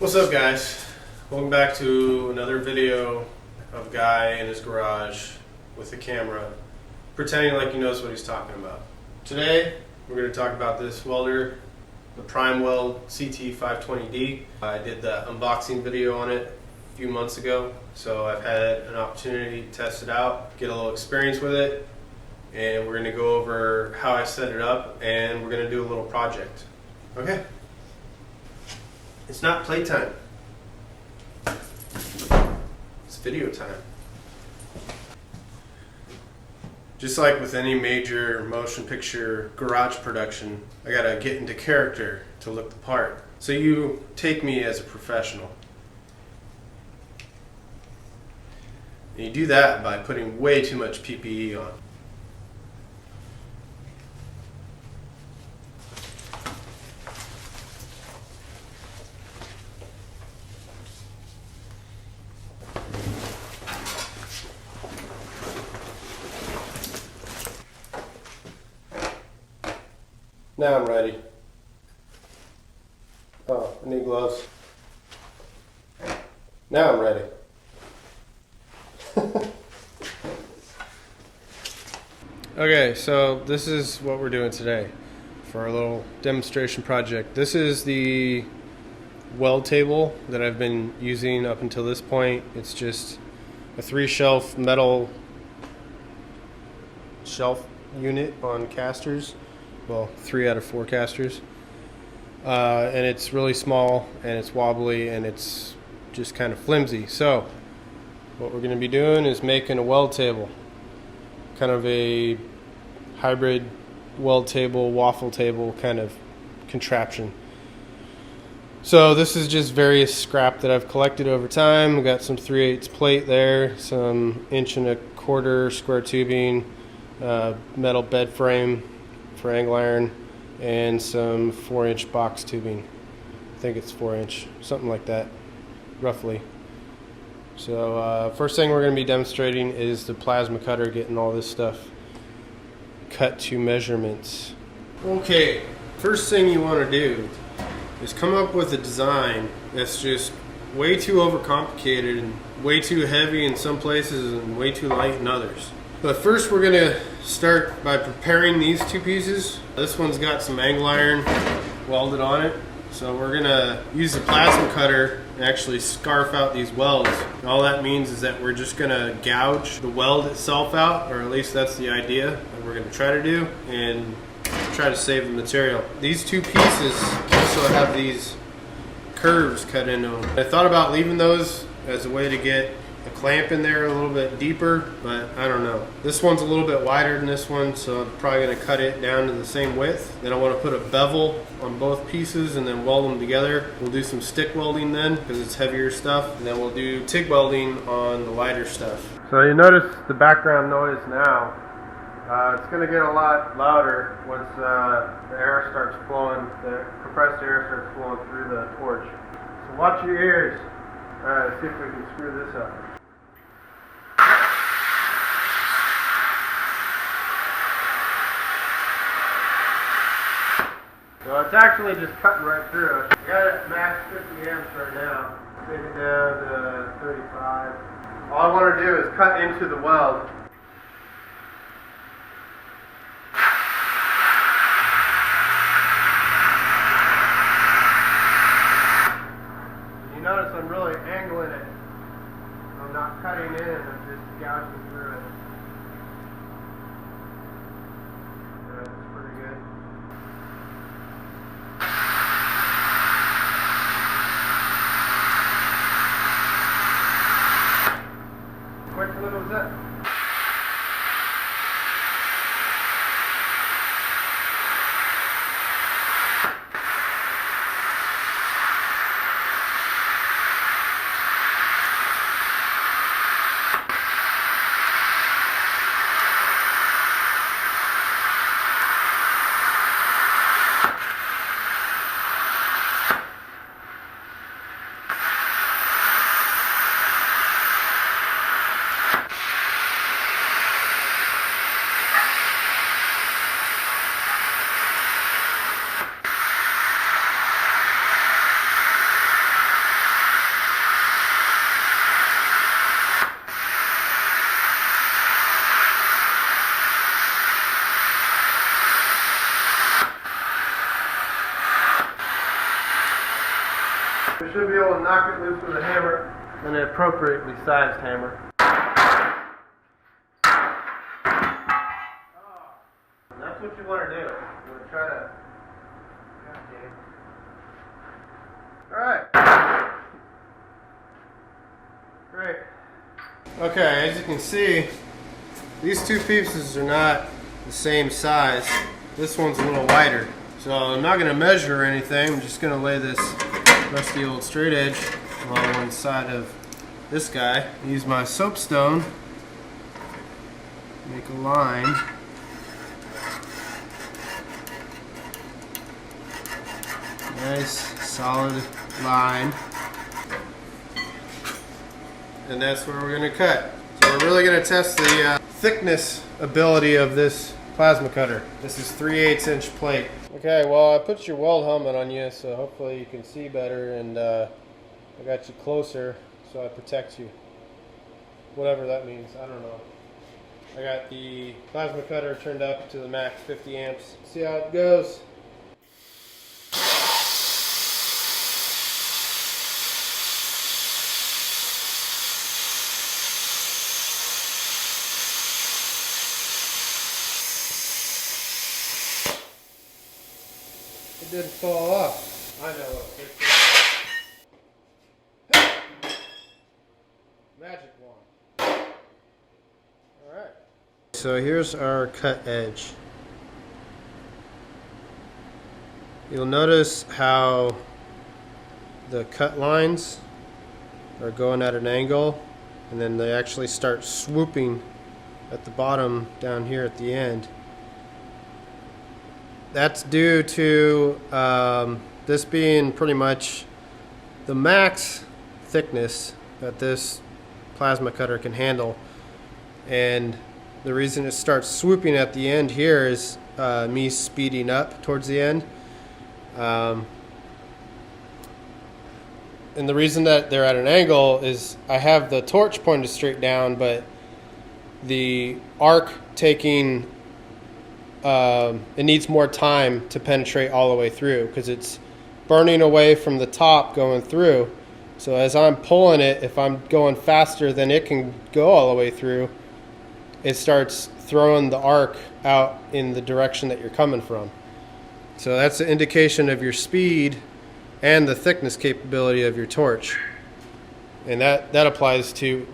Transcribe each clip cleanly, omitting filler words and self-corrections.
What's up, guys? Welcome back to another video of a guy in his garage with a camera pretending like he knows what he's talking about. Today we're going to talk about this welder, the PrimeWeld CT 520D. I did the unboxing video on it a few months ago, so I've had an opportunity to test it out, get a little experience with it, and we're going to go over how I set it up, and we're going to do a little project. Okay? It's not playtime. It's video time. Just like with any major motion picture garage production, I gotta get into character to look the part. So you take me as a professional. And you do that by putting way too much PPE on. Now I'm ready. Oh, I need gloves. Now I'm ready. Okay, so this is what we're doing today for our little demonstration project. This is the weld table that I've been using up until this point. It's just a 3-shelf metal shelf unit on casters. Well, 3 out of 4 casters, and it's really small and it's wobbly and it's just kind of flimsy. So what we're going to be doing is making a weld table, kind of a hybrid weld table, waffle table kind of contraption. So this is just various scrap that I've collected over time. We've got some 3/8 plate there, some 1¼ inch square tubing, metal bed frame for angle iron, and some 4-inch box tubing. I think it's 4-inch, something like that, roughly. So first thing we're going to be demonstrating is the plasma cutter, getting all this stuff cut to measurements. Okay, first thing you want to do is come up with a design that's just way too overcomplicated and way too heavy in some places and way too light in others. But first we're going to start by preparing these 2 pieces. This one's got some angle iron welded on it. So we're going to use the plasma cutter and actually scarf out these welds. And all that means is that we're just going to gouge the weld itself out, or at least that's the idea that we're going to try to do, and try to save the material. These 2 pieces also have these curves cut into them. I thought about leaving those as a way to get a clamp in there a little bit deeper, but I don't know. This one's a little bit wider than this one, so I'm probably going to cut it down to the same width. Then I want to put a bevel on both pieces and then weld them together. We'll do some stick welding then, because it's heavier stuff, and then we'll do TIG welding on the lighter stuff. So you notice the background noise now. It's going to get a lot louder once the air starts flowing, the compressed air starts flowing through the torch. So watch your ears. Alright, let's see if we can screw this up. So it's actually just cutting right through it. I got it at max 50 amps right now. Take it down to 35. All I want to do is cut into the weld. You notice I'm really angling it. I'm not cutting in, I'm just gouging through it. That's pretty good. Quick little zip. We should be able to knock it loose with a hammer, and an appropriately sized hammer. And that's what you want to do. You want to try to... Alright. Great. Okay, as you can see, these two pieces are not the same size. This one's a little wider. So I'm not going to measure or anything. I'm just going to lay this rusty old straight edge along one side of this guy. Use my soapstone. Make a line. Nice solid line. And that's where we're going to cut. So we're really going to test the thickness ability of this plasma cutter. This is 3/8 inch plate. Okay, well I put your weld helmet on you so hopefully you can see better, and I got you closer so I protect you. Whatever that means, I don't know. I got the plasma cutter turned up to the max 50 amps. See how it goes. It didn't fall off. I know what it is. Magic wand. Alright. So here's our cut edge. You'll notice how the cut lines are going at an angle, and then they actually start swooping at the bottom down here at the end. That's due to this being pretty much the max thickness that this plasma cutter can handle, and the reason it starts swooping at the end here is me speeding up towards the end, and the reason that they're at an angle is I have the torch pointed straight down, but the arc taking it needs more time to penetrate all the way through because it's burning away from the top going through. So as I'm pulling it, if I'm going faster than it can go all the way through, it starts throwing the arc out in the direction that you're coming from. So that's an indication of your speed and the thickness capability of your torch. And that applies to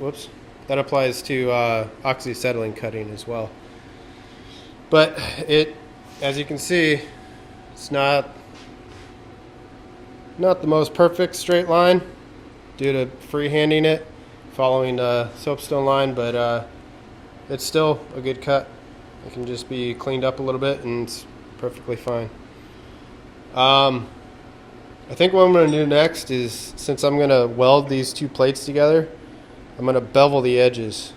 oxyacetylene cutting as well. But it, as you can see, it's not the most perfect straight line due to freehanding it, following the soapstone line, but it's still a good cut. It can just be cleaned up a little bit and it's perfectly fine. I think what I'm going to do next is, since I'm going to weld these two plates together, I'm going to bevel the edges.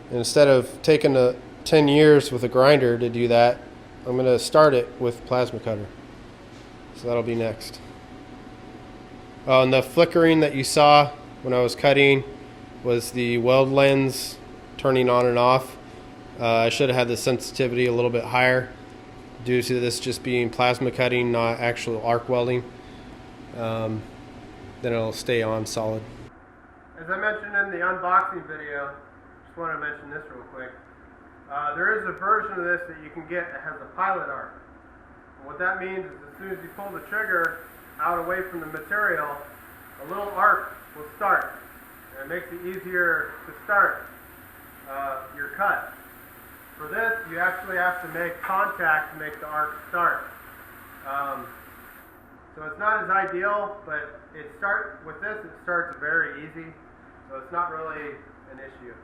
And instead of taking 10 years with a grinder to do that, I'm going to start it with plasma cutter. So that'll be next. And the flickering that you saw when I was cutting was the weld lens turning on and off. I should have had the sensitivity a little bit higher due to this just being plasma cutting, not actual arc welding. Then it'll stay on solid. As I mentioned in the unboxing video, just want to mention this real quick. There is a version of this that you can get that has a pilot arc. And what that means is as soon as you pull the trigger out away from the material, a little arc will start. And it makes it easier to start your cut. For this, you actually have to make contact to make the arc start. So it's not as ideal, but with this it starts very easy, so it's not really an issue.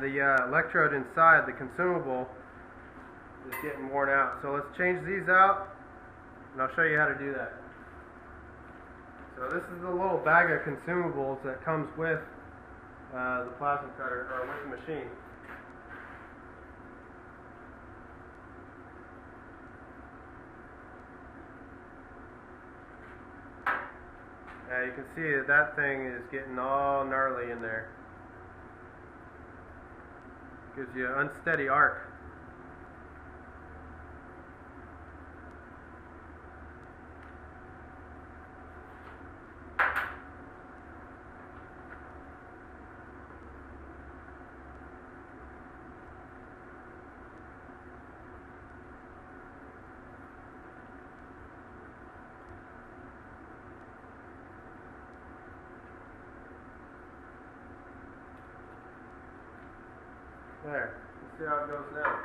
The electrode inside the consumable is getting worn out. So let's change these out, and I'll show you how to do that. So this is the little bag of consumables that comes with the plasma cutter, or with the machine. Now you can see that thing is getting all gnarly in there. Gives you an unsteady arc. There, let's see how it goes now.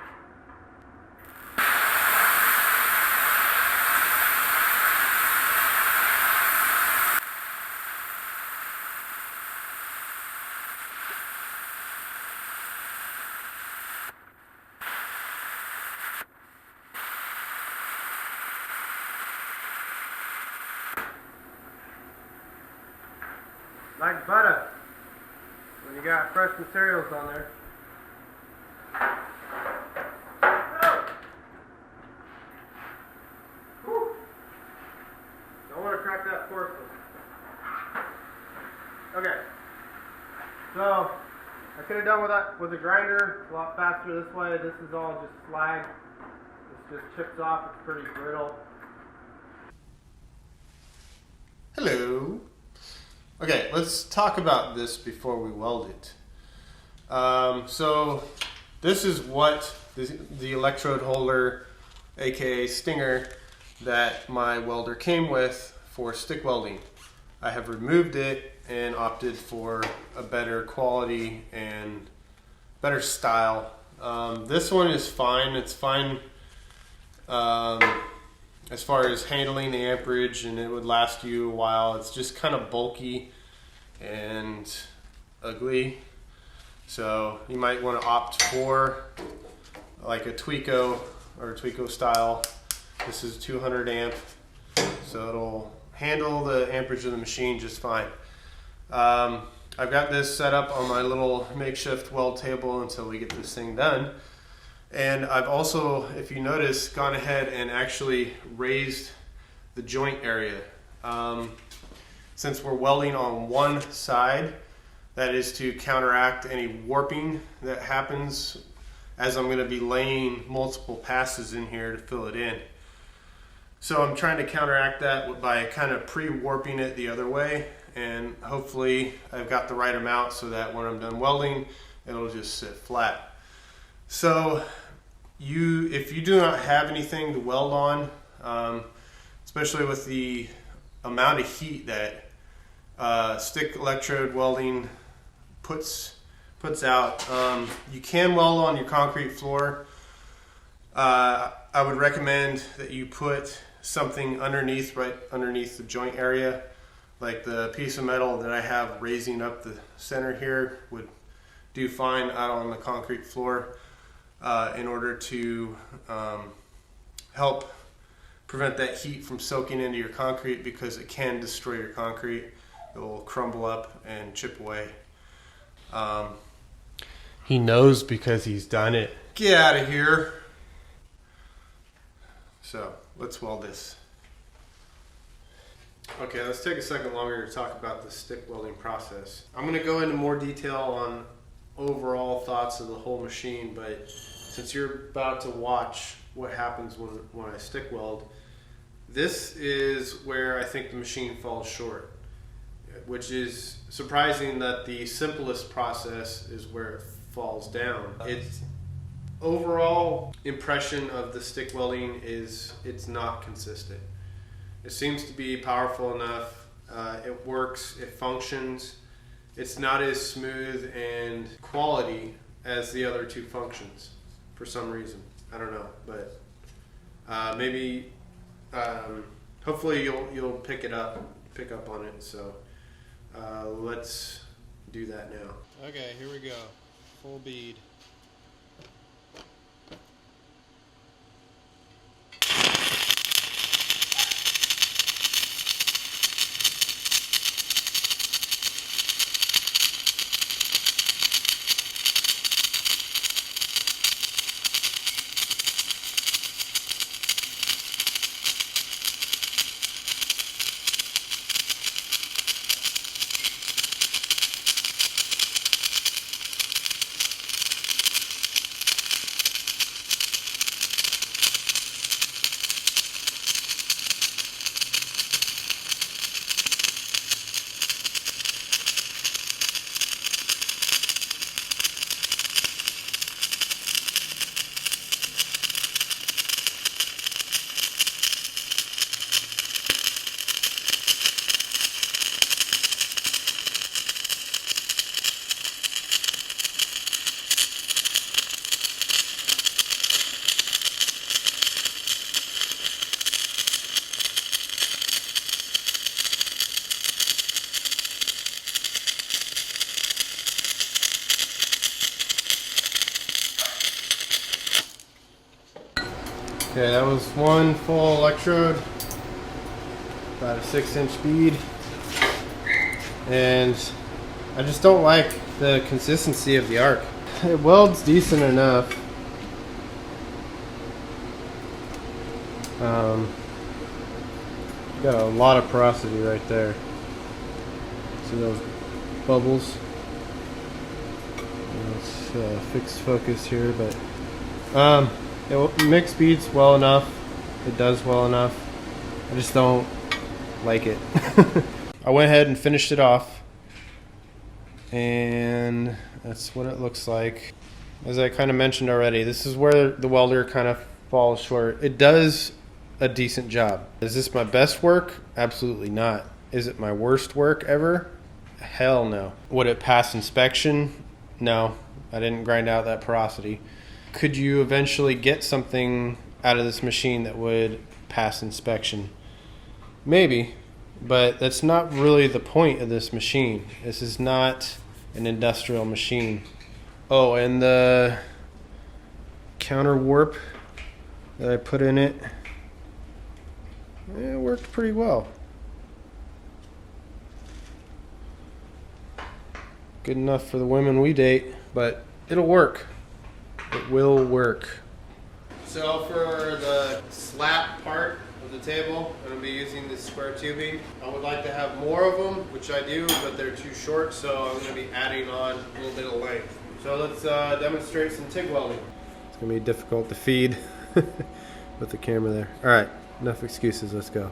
Like butter, when you got fresh materials on there. Okay, so I could have done with that with a grinder a lot faster this way. This is all just slag. This just chips off. It's pretty brittle. Hello. Okay, let's talk about this before we weld it. So this is what the electrode holder, aka stinger, that my welder came with for stick welding. I have removed it and opted for a better quality and better style. This one is fine. It's fine as far as handling the amperage, and it would last you a while. It's just kind of bulky and ugly, so you might want to opt for like a Tweco or Tweco style. This is 200 amp, so it'll handle the amperage of the machine just fine. I've got this set up on my little makeshift weld table until we get this thing done. And I've also, if you notice, gone ahead and actually raised the joint area. Since we're welding on one side, that is to counteract any warping that happens as I'm going to be laying multiple passes in here to fill it in. So I'm trying to counteract that by kind of pre-warping it the other way, and hopefully I've got the right amount so that when I'm done welding, it'll just sit flat. So if you do not have anything to weld on, especially with the amount of heat that stick electrode welding puts out, you can weld on your concrete floor. I would recommend that you put something underneath, right underneath the joint area, like the piece of metal that I have raising up the center here would do fine out on the concrete floor, in order to help prevent that heat from soaking into your concrete, because it can destroy your concrete. It will crumble up and chip away. He knows because he's done it. Get out of here. So let's weld this. Okay, let's take a second longer to talk about the stick welding process. I'm going to go into more detail on overall thoughts of the whole machine, but since you're about to watch what happens when I stick weld, this is where I think the machine falls short, which is surprising that the simplest process is where it falls down. Its overall impression of the stick welding is it's not consistent. It seems to be powerful enough, it works, it functions. It's not as smooth and quality as the other two functions for some reason. I don't know, but maybe hopefully you'll pick up on it. So let's do that now. Okay, here we go. full bead. Okay, that was one full electrode, about a 6-inch bead, and I just don't like the consistency of the arc. It welds decent enough. Got a lot of porosity right there. See those bubbles? Let's fix focus here, but it mix beads well enough. It does well enough. I just don't like it. I went ahead and finished it off, and that's what it looks like. As I kind of mentioned already, this is where the welder kind of falls short. It does a decent job. Is this my best work? Absolutely not. Is it my worst work ever? Hell no. Would it pass inspection? No. I didn't grind out that porosity. Could you eventually get something out of this machine that would pass inspection? Maybe, but that's not really the point of this machine. This is not an industrial machine. Oh, and the counter warp that I put in it, it worked pretty well. Good enough for the women we date, but it'll work. It will work. So for the slat part of the table, I'm going to be using this square tubing. I would like to have more of them, which I do, but they're too short, so I'm going to be adding on a little bit of length. So let's demonstrate some TIG welding. It's going to be difficult to feed with the camera there. All right, enough excuses, let's go.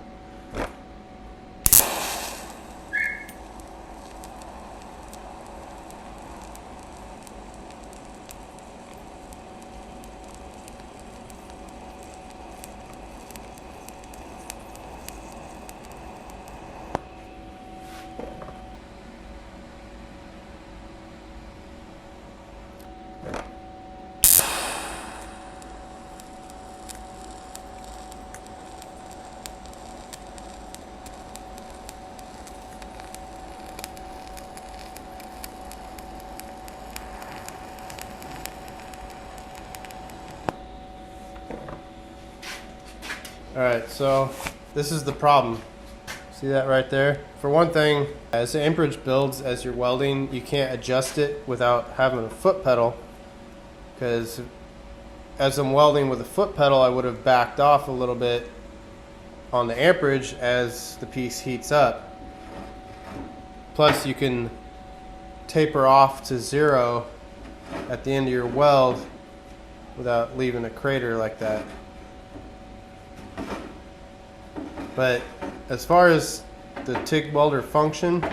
Alright, so this is the problem. See that right there? For one thing, as the amperage builds as you're welding, you can't adjust it without having a foot pedal, because as I'm welding with a foot pedal, I would have backed off a little bit on the amperage as the piece heats up. Plus you can taper off to 0 at the end of your weld without leaving a crater like that. But as far as the TIG welder function,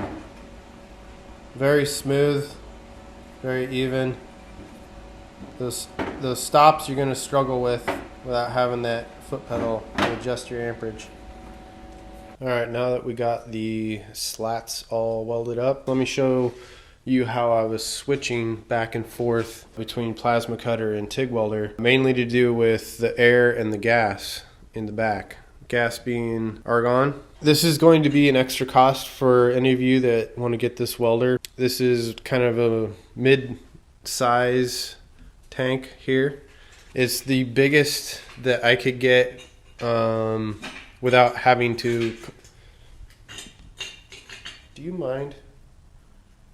very smooth, very even. Those stops you're going to struggle with without having that foot pedal to adjust your amperage. Alright, now that we got the slats all welded up, let me show you how I was switching back and forth between plasma cutter and TIG welder, mainly to do with the air and the gas in the back. Gas being argon. This is going to be an extra cost for any of you that want to get this welder. This is kind of a mid size tank here. It's the biggest that I could get without having to. Do you mind?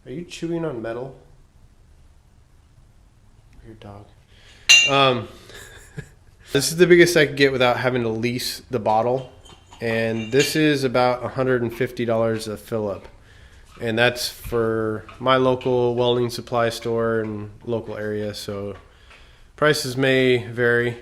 Are you chewing on metal? Your dog. This is the biggest I could get without having to lease the bottle, and this is about $150 a fill up, and that's for my local welding supply store and local area, so prices may vary.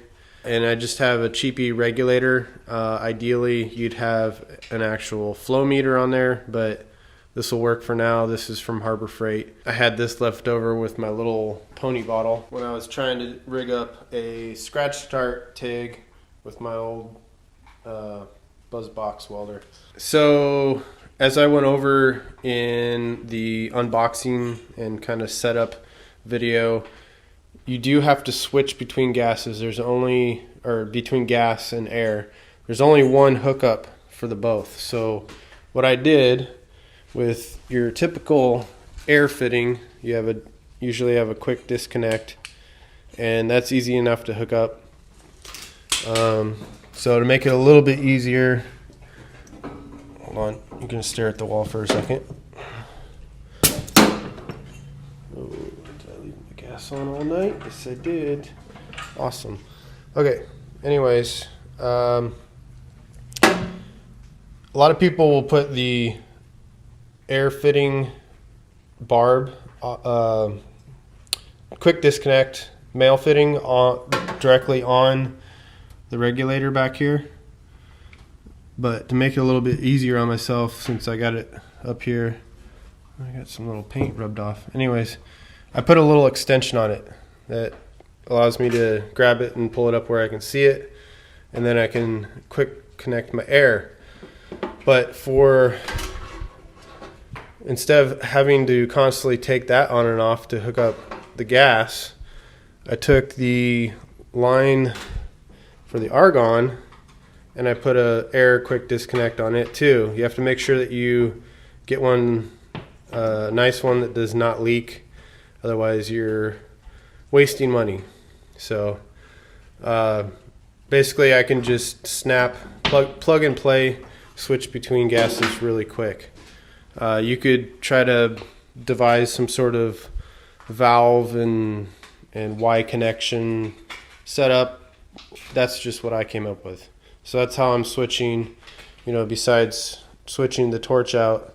And I just have a cheapy regulator. Ideally you'd have an actual flow meter on there, but this will work for now. This is from Harbor Freight. I had this left over with my little pony bottle when I was trying to rig up a scratch start TIG with my old buzz box welder. So as I went over in the unboxing and kind of setup video, you do have to switch between gases. There's only, or between gas and air, there's only one hookup for the both. So what I did with your typical air fitting, you usually have a quick disconnect, and that's easy enough to hook up. So to make it a little bit easier, hold on, you can stare at the wall for a second. Oh, did I leave the gas on all night? Yes, I did. Awesome. Okay. Anyways, a lot of people will put the air fitting barb, quick disconnect male fitting directly on the regulator back here. But to make it a little bit easier on myself, since I got it up here, I got some little paint rubbed off. Anyways, I put a little extension on it that allows me to grab it and pull it up where I can see it, and then I can quick connect my air. But instead of having to constantly take that on and off to hook up the gas, I took the line for the argon and I put a air quick disconnect on it too. You have to make sure that you get one, a nice one that does not leak. Otherwise you're wasting money. So basically I can just plug and play, switch between gases really quick. You could try to devise some sort of valve and Y connection setup. That's just what I came up with. So that's how I'm switching, besides switching the torch out,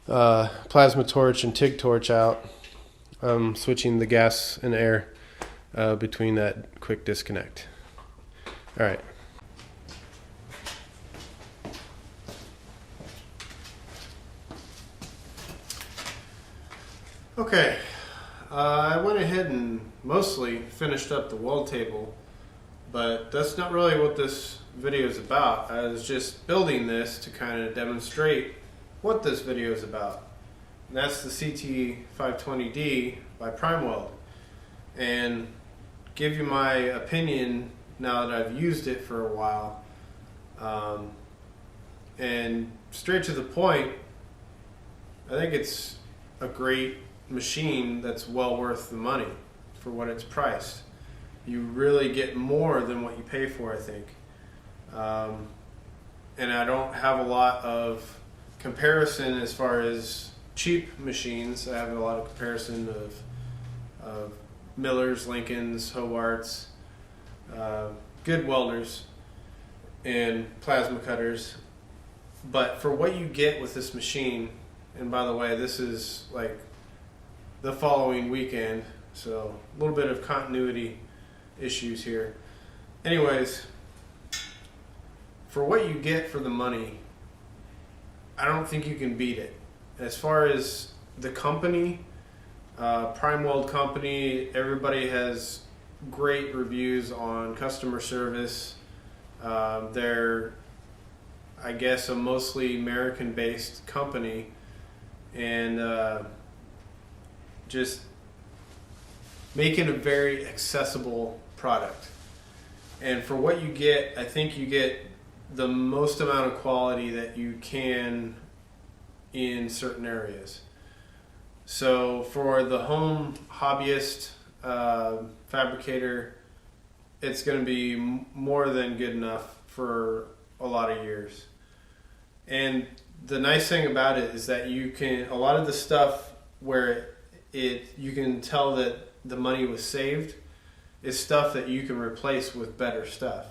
plasma torch and TIG torch out, I'm switching the gas and air between that quick disconnect. All right. Okay, I went ahead and mostly finished up the weld table, but that's not really what this video is about. I was just building this to kind of demonstrate what this video is about. And that's the CT520D by PrimeWeld, and give you my opinion now that I've used it for a while. And straight to the point, I think it's a great machine that's well worth the money for what it's priced. You really get more than what you pay for, I think. And I don't have a lot of comparison as far as cheap machines. I have a lot of comparison of Millers, Lincolns, Hobarts, good welders and plasma cutters. But for what you get with this machine, and by the way, this is like the following weekend, so a little bit of continuity issues here. Anyways, for what you get for the money, I don't think you can beat it. As far as the company, PrimeWeld company, everybody has great reviews on customer service. They're, I guess, a mostly American-based company, and just making a very accessible product. And for what you get, I think you get the most amount of quality that you can in certain areas. So for the home hobbyist fabricator, it's going to be more than good enough for a lot of years. And the nice thing about it is that you can, a lot of the stuff where you can tell that the money was saved is stuff that you can replace with better stuff.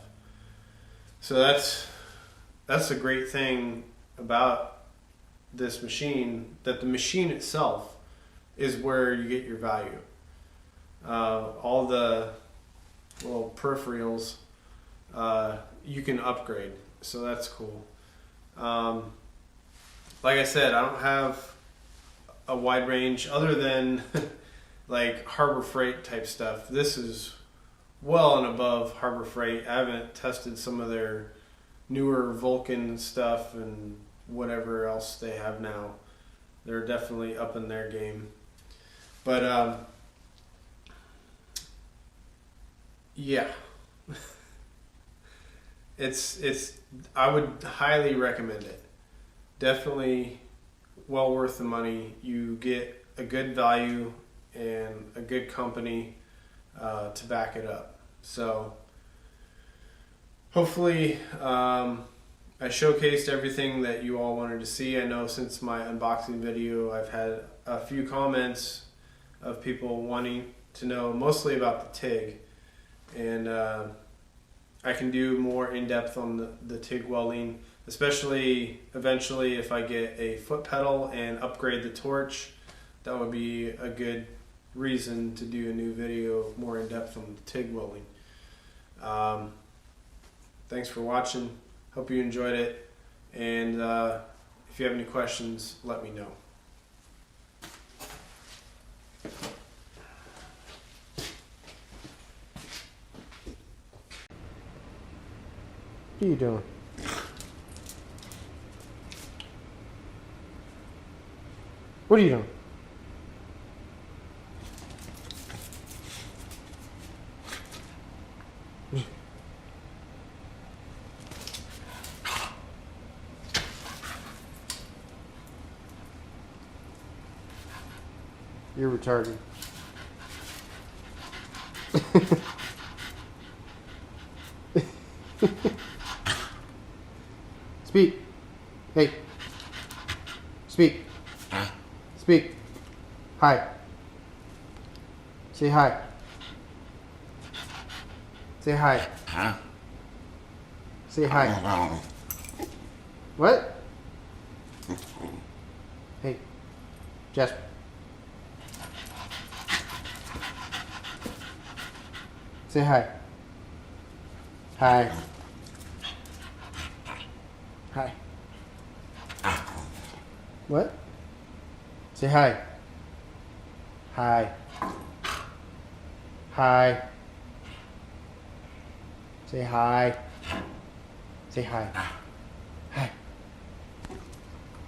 So that's a great thing about this machine, that the machine itself is where you get your value. All the little peripherals you can upgrade, so that's cool. Like I said, I don't have a wide range other than like Harbor Freight type stuff. This is well and above Harbor Freight. I haven't tested some of their newer Vulcan stuff and whatever else they have now. They're definitely up in their game. But yeah. It's I would highly recommend it. Definitely well worth the money. You get a good value and a good company to back it up. So hopefully I showcased everything that you all wanted to see. I know since my unboxing video I've had a few comments of people wanting to know mostly about the TIG, and I can do more in-depth on the TIG welding, especially eventually if I get a foot pedal and upgrade the torch. That would be a good reason to do a new video more in-depth on the TIG welding. Thanks for watching. Hope you enjoyed it, and if you have any questions, let me know. What are you doing? What are you doing? You're retarded. Speak. Hey. Speak. Speak. Hi. Say hi. Say hi. Say hi. What? Hey. Jasper. Say hi. Hi. Hi. What? Say hi. Hi. Hi. Say hi. Say hi.